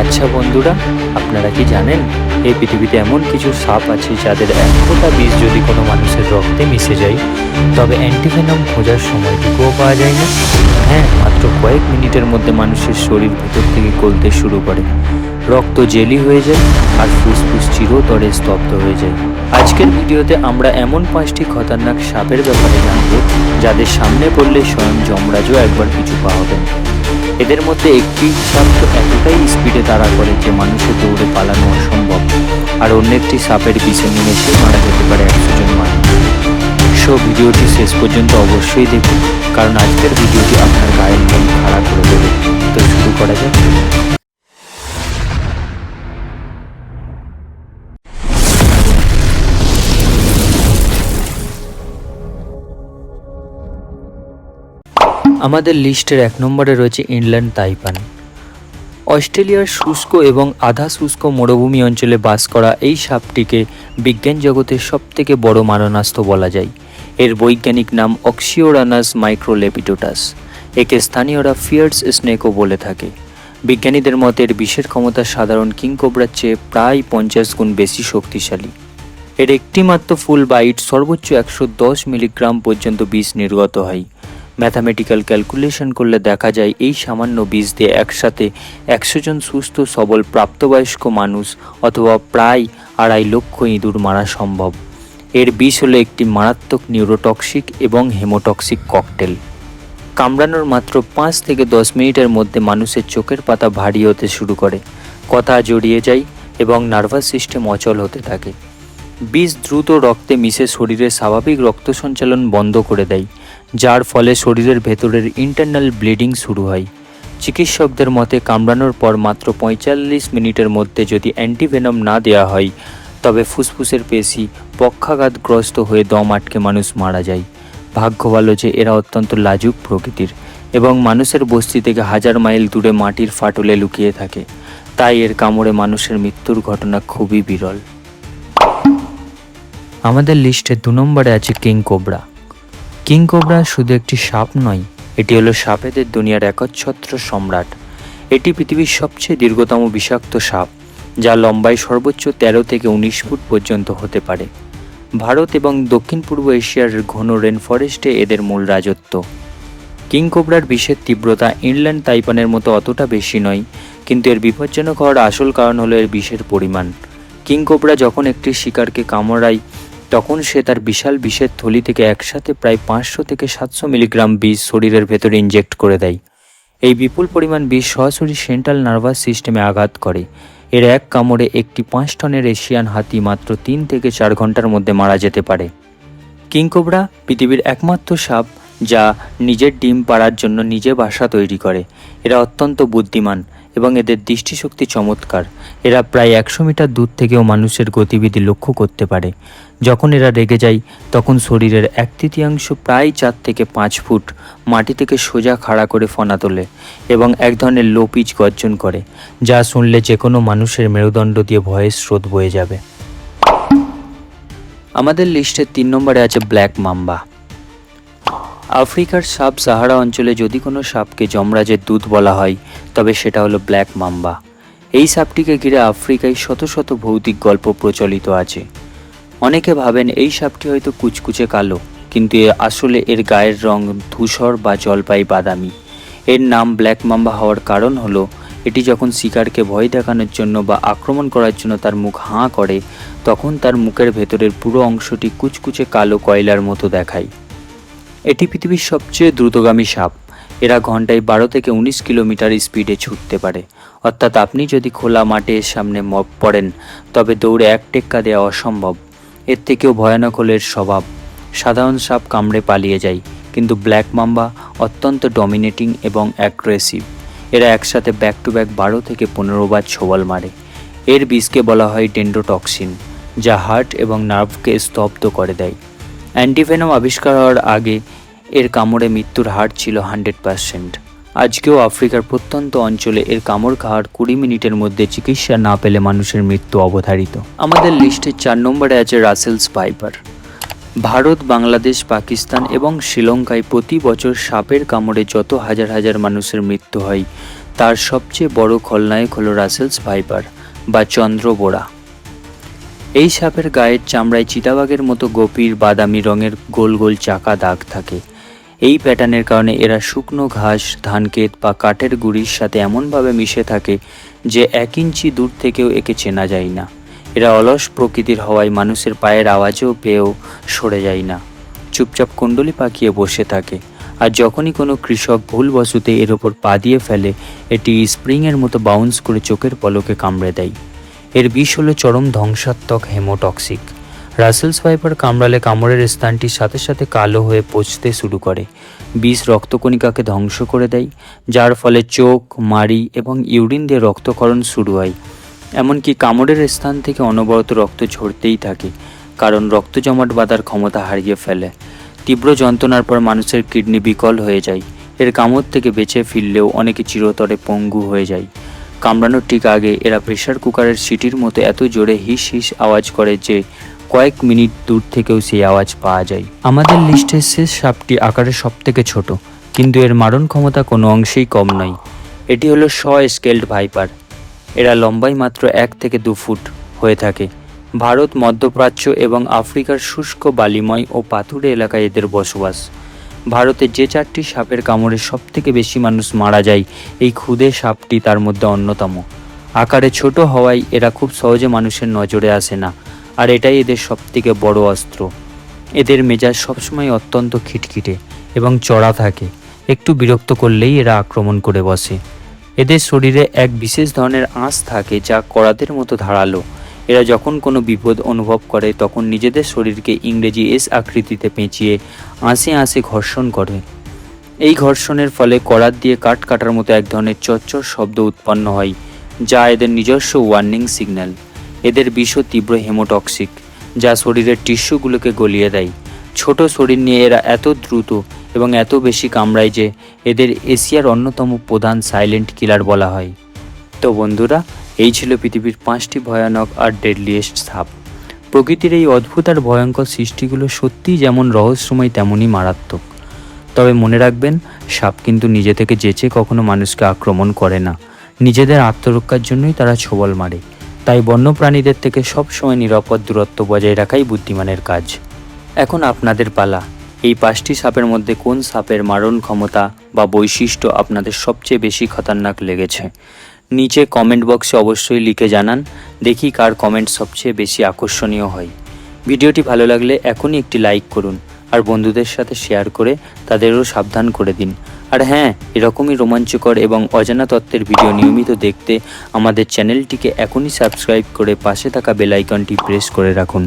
আচ্ছা বন্ধুরা, আপনারা কি জানেন এই পৃথিবীতে এমন কিছু সাপ আছে যাদের এক ফোঁটা বিষ যদি কোনো মানুষের রক্তে মিশে যায় তবে অ্যান্টিভেনম খোঁজার সময়টুকুও পাওয়া যায় না। হ্যাঁ, মাত্র কয়েক মিনিটের মধ্যে মানুষের শরীর ভেতর থেকে গলতে শুরু করে, রক্ত জেলি হয়ে যায় আর ফুসফুস চিরতরে স্তব্ধ হয়ে যায়। আজকের ভিডিওতে আমরা এমন 5টি খতরনাক সাপের ব্যাপারে জানব যাদের সামনে পড়লে স্বয়ং যমরাজও একবার পিছু পা হবে। এদের মধ্যে একটি সাপ তো এতটাই স্পিডে তাড়া করে যে মানুষের দৌড়ে পালানো অসম্ভব, আর অন্য একটি সাপের বিষে নিমেষে মারা যেতে পারে 100 জন মানুষ। ভিডিওটি শেষ পর্যন্ত অবশ্যই দেখুন, কারণ আজকের ভিডিওটি আপনার গায়ের মন খাড়া করে দেবে। তো শুরু করা যাক। আমাদের লিস্টের 1 নম্বরে রয়েছে ইনল্যান্ড তাইপান। অস্ট্রেলিয়ার শুষ্ক এবং আধা শুষ্ক মরুভূমি অঞ্চলে বাস করা এই সাপটিকে বিজ্ঞান জগতের সবথেকে বড় মারণাস্ত্র বলা যায়। এর বৈজ্ঞানিক নাম অক্সিওরানাস মাইক্রোলেপিডোটাস। একে স্থানীয়রা ফিয়ার্স স্নেকও বলে থাকে। বিজ্ঞানীদের মতে এর বিষের ক্ষমতা সাধারণ কিংকোবরার চেয়ে প্রায় 50 গুণ বেশি শক্তিশালী। এর একটি মাত্র ফুল বাইট সর্বোচ্চ 110 মিলিগ্রাম পর্যন্ত বিষ নির্গত হয়। ম্যাথামেটিক্যাল ক্যালকুলেশন করলে দেখা যায় এই সামান্য বিষ দিয়ে একসাথে 100 জন সুস্থ সবল প্রাপ্তবয়স্ক মানুষ অথবা প্রায় 2.5 লক্ষ ইঁদুর মারা সম্ভব। এর বিষ হলো একটি মারাত্মক নিউরোটক্সিক এবং হেমোটক্সিক ককটেল। কামড়ানোর মাত্র 5 থেকে 10 মিনিটের মধ্যে মানুষের চোখের পাতা ভারী হতে শুরু করে, কথা জড়িয়ে যায় এবং নার্ভাস সিস্টেম অচল হতে থাকে। বিষ দ্রুত রক্তে মিশে শরীরের স্বাভাবিক রক্ত সঞ্চালন বন্ধ করে দেয়, যার ফলে শরীরের ভেতরের ইন্টারনাল ব্লিডিং শুরু হয়। চিকিৎসকদের মতে কামড়ানোর পর মাত্র 45 মিনিটের মধ্যে যদি অ্যান্টিভেনম না দেওয়া হয় তবে ফুসফুসের পেশি পক্ষাঘাতগ্রস্ত হয়ে দম আটকে মানুষ মারা যায়। ভাগ্য ভালো যে এরা অত্যন্ত লাজুক প্রকৃতির এবং মানুষের বস্তি থেকে 1000 মাইল দূরে মাটির ফাটলে লুকিয়ে থাকে, তাই এর কামড়ে মানুষের মৃত্যুর ঘটনা খুবই বিরল। আমাদের লিস্টে 2 নম্বরে আছে কিংকোবরা। কিংকোবরা শুধু একটি সাপ নয়, এটি হলো সাপেদের দুনিয়ার একচ্ছত্র সম্রাট। এটি পৃথিবীর সবচেয়ে দীর্ঘতম বিষাক্ত সাপ, যা লম্বায় সর্বোচ্চ 13 থেকে 19 ফুট পর্যন্ত হতে পারে। ভারত এবং দক্ষিণ পূর্ব এশিয়ার ঘন রেন ফরেস্টে এদের মূল রাজত্ব। কিংকোবরার বিষের তীব্রতা ইনল্যান্ড তাইপানের মতো অতটা বেশি নয়, কিন্তু এর বিপজ্জনক হওয়ার আসল কারণ হলো এর বিষের পরিমাণ। কিংকোবরা যখন একটি শিকারকে কামড়ায় তখন সে তার বিশাল বিষের থলি থেকে একসাথে প্রায় 500 থেকে 700 মিলিগ্রাম বিষ শরীরের ভেতরে ইনজেক্ট করে দেয়। এই বিপুল পরিমাণ বিষ সরাসরি সেন্ট্রাল নার্ভাস সিস্টেমে আঘাত করে। এর এক কামড়ে একটি 5 টনের এশিয়ান হাতি মাত্র 3 থেকে 4 ঘন্টার মধ্যে মারা যেতে পারে। কিংকোবরা পৃথিবীর একমাত্র সাপ যা নিজের ডিম পাড়ার জন্য নিজে বাসা তৈরি করে। এরা অত্যন্ত বুদ্ধিমান এবং এদের দৃষ্টিশক্তি চমৎকার। এরা প্রায় 100 মিটার দূর থেকেও মানুষের গতিবিধি লক্ষ্য করতে পারে। যখন এরা রেগে যায় তখন শরীরের 1/3 প্রায় 4 থেকে 5 ফুট মাটি থেকে সোজা খাড়া করে ফনা তোলে এবং এক ধরনের লো পিচ গর্জন করে, যা শুনলে যে কোনো মানুষের মেরুদণ্ড দিয়ে ভয়ের স্রোত বয়ে যাবে। আমাদের লিস্টের 3 নম্বরে আছে ব্ল্যাক মাম্বা। আফ্রিকার সাব সাহারা অঞ্চলে যদি কোনো সাপকে যমরাজের দূত বলা হয় তবে সেটা হলো ব্ল্যাক মাম্বা। এই সাপটিকে ঘিরে আফ্রিকায় শত শত ভৌতিক গল্প প্রচলিত আছে। অনেকে ভাবেন এই সাপটি হয়তো কুচকুচে কালো, কিন্তু আসলে এর গায়ের রং ধূসর বা জলপাই বাদামি। এর নাম ব্ল্যাক মাম্বা হওয়ার কারণ হলো এটি যখন শিকারকে ভয় দেখানোর জন্য বা আক্রমণ করার জন্য তার মুখ হাঁ করে তখন তার মুখের ভেতরের পুরো অংশটি কুচকুচে কালো কয়লার মতো দেখায়। এটি পৃথিবীর সবচেয়ে দ্রুতগামী সাপ। এরা ঘন্টায় 12 থেকে 19 কিলোমিটার স্পিডে ছুটতে পারে, অর্থাৎ আপনি যদি খোলা মাঠে এর সামনে পড়েন তবে দৌড়ে এক টেক্কা দেওয়া অসম্ভব। এর থেকেও ভয়ানক হলো এর স্বভাব। সাধারণ সাপ কামড়ে পালিয়ে যায়, কিন্তু ব্ল্যাক মাম্বা অত্যন্ত ডমিনেটিং এবং অ্যাগ্রেসিভ। এরা একসাথে ব্যাক টু ব্যাক 12 থেকে 15 বার ছোবল মারে। এর বিষকে বলা হয় ডেন্ড্রোটক্সিন, যা হার্ট এবং নার্ভকে স্তব্ধ করে দেয়। অ্যান্টিভেনম আবিষ্কার হওয়ার আগে এর কামড়ে মৃত্যুর হার ছিল 100%। আজকেও আফ্রিকার প্রত্যন্ত অঞ্চলে এর কামড় খাওয়ার 20 মিনিটের মধ্যে চিকিৎসা না পেলে মানুষের মৃত্যু অবধারিত। আমাদের লিস্টে 4 নম্বরে আছে রাসেলস ভাইপার। ভারত, বাংলাদেশ, পাকিস্তান এবং শ্রীলঙ্কায় প্রতি বছর সাপের কামড়ে যত হাজার হাজার মানুষের মৃত্যু হয় তার সবচেয়ে বড় খলনায়ক হলো রাসেলস ভাইপার বা চন্দ্রবোরা। এই সাপের গায়ের চামড়ায় চিতাবাঘের মতো গভীর বাদামি রঙের গোল গোল চাকা দাগ থাকে। এই প্যাটার্নের কারণে এরা শুকনো ঘাস, ধানক্ষেত বা কাঠের গুঁড়ির সাথে এমনভাবে মিশে থাকে যে 1 ইঞ্চি দূর থেকেও একে চেনা যায় না। এরা অলস প্রকৃতির হওয়ায় মানুষের পায়ের আওয়াজও পেয়েও সরে যায় না, চুপচাপ কুণ্ডলি পাকিয়ে বসে থাকে। আর যখনই কোনো কৃষক ভুলবশতে এর ওপর পা দিয়ে ফেলে, এটি স্প্রিংয়ের মতো বাউন্স করে চোখের পলকে কামড়ে দেয়। এর বিষ হলো চরম ধ্বংসাত্মক হেমোটক্সিক। রাসেলস ভাইপার কামড়ালে কামড়ের স্থানটির সাথে সাথে কালো হয়ে পচতে শুরু করে। বিষ রক্তকণিকাকে ধ্বংস করে দেয়, যার ফলে চোখ, মাড়ি এবং ইউরিন দিয়ে রক্তক্ষরণ শুরু হয়। এমনকি কামড়ের স্থান থেকে অনবরত রক্ত ঝরতেই থাকে, কারণ রক্ত জমাট বাঁধার ক্ষমতা হারিয়ে ফেলে। তীব্র যন্ত্রণার পর মানুষের কিডনি বিকল হয়ে যায়। এর কামড় থেকে বেঁচে ফিরলেও অনেকে চিরতরে পঙ্গু হয়ে যায়। কামড়ানোর ঠিক আগে এরা প্রেসার কুকারের সিটির মতো এত জোরে হিস হিস আওয়াজ করে যে কয়েক মিনিট দূর থেকেও সেই আওয়াজ পাওয়া যায়। আমাদের লিস্টের শেষ সাপটি আকারে সব থেকে ছোট, কিন্তু এর মারণ ক্ষমতা কোনো অংশেই কম নয়। এটি হলো স্কেলড ভাইপার। এরা লম্বায় মাত্র 1 থেকে 2 ফুট হয়ে থাকে। ভারত, মধ্যপ্রাচ্য এবং আফ্রিকার শুষ্ক বালিময় ও পাথুরে এলাকায় এদের বসবাস। ভারতে যে 4টি সাপের কামড়ে সবথেকে বেশি মানুষ মারা যায়, এই ক্ষুদে সাপটি তার মধ্যে অন্যতম। আকারে ছোট হওয়ায় এরা খুব সহজে মানুষের নজরে আসে না, আর এটাই এদের সবথেকে বড় অস্ত্র। এদের মেজাজ সবসময় অত্যন্ত খিটখিটে এবং চড়া থাকে। একটু বিরক্ত করলেই এরা আক্রমণ করে বসে। এদের শরীরে এক বিশেষ ধরনের আঁশ থাকে যা করাতের মতো ধারালো। এরা যখন কোনো বিপদ অনুভব করে তখন নিজেদের শরীরকে ইংরেজি এস আকৃতিতে পেঁচিয়ে আঁশে আঁশে ঘর্ষণ করে। এই ঘর্ষণের ফলে করাত দিয়ে কাঠ কাটার মতো এক ধরনের চচ্চর শব্দ উৎপন্ন হয়, যা এদের নিজস্ব ওয়ার্নিং সিগন্যাল। এদের বিষও তীব্র হেমোটক্সিক, যা শরীরের টিস্যুগুলোকে গলিয়ে দেয়। ছোট শরীর নিয়ে এরা এত দ্রুত এবং এত বেশি কামড়ায় যে এদের এশিয়ার অন্যতম প্রধান সাইলেন্ট কিলার বলা হয়। তো বন্ধুরা, এই ছিল পৃথিবীর 5টি ভয়ানক আর ডেডলিয়েস্ট সাপ। প্রকৃতির এই অদ্ভুত আর ভয়ঙ্কর সৃষ্টিগুলো সত্যিই যেমন রহস্যময় তেমনই মারাত্মক। তবে মনে রাখবেন, সাপ কিন্তু নিজে থেকে যেচে কখনো মানুষকে আক্রমণ করে না। নিজেদের আত্মরক্ষার জন্যই তারা ছোবল মারে। তাই বন্য প্রাণীদের থেকে সবসময় নিরাপদ দূরত্ব বজায় রাখাই বুদ্ধিমানের কাজ। এখন আপনাদের পালা। এই 5টি সাপের মধ্যে কোন সাপের মারণ ক্ষমতা বা বৈশিষ্ট্য আপনাদের সবচেয়ে বেশি খতরনাক লেগেছে? নিচে কমেন্ট বক্সে অবশ্যই লিখে জানান, দেখি কার কমেন্ট সবচেয়ে বেশি আকর্ষণীয় হয়। ভিডিওটি ভালো লাগলে এখনই একটি লাইক করুন আর বন্ধুদের সাথে শেয়ার করে তাদেরও সাবধান করে দিন। আর হ্যাঁ, এরকমই রোমাঞ্চকর এবং অজানা তত্ত্বের ভিডিও নিয়মিত দেখতে আমাদের চ্যানেলটিকে এখনই সাবস্ক্রাইব করে পাশে থাকা বেল আইকনটি প্রেস করে রাখুন।